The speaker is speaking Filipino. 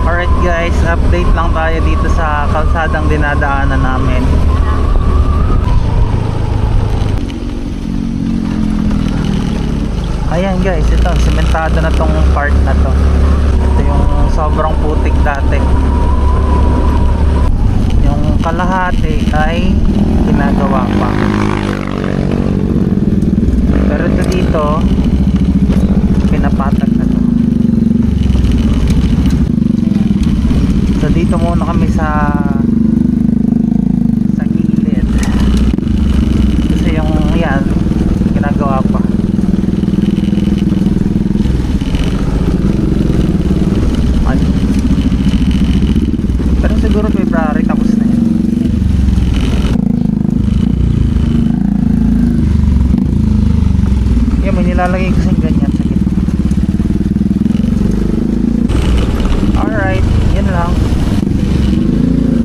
Alright guys, update lang tayo dito sa kalsadang dinadaanan namin. Ayan guys, ito, sementado na tong part na to. Ito yung sobrang putik dati. Yung kalahati ay ginagawa pa. Pero ito dito, pinapatag na to. So dito muna kami sa gilid. Kasi yung yan, ginagawa pa. Pero siguro February tapos na yan. Yan, may nilalagay kasi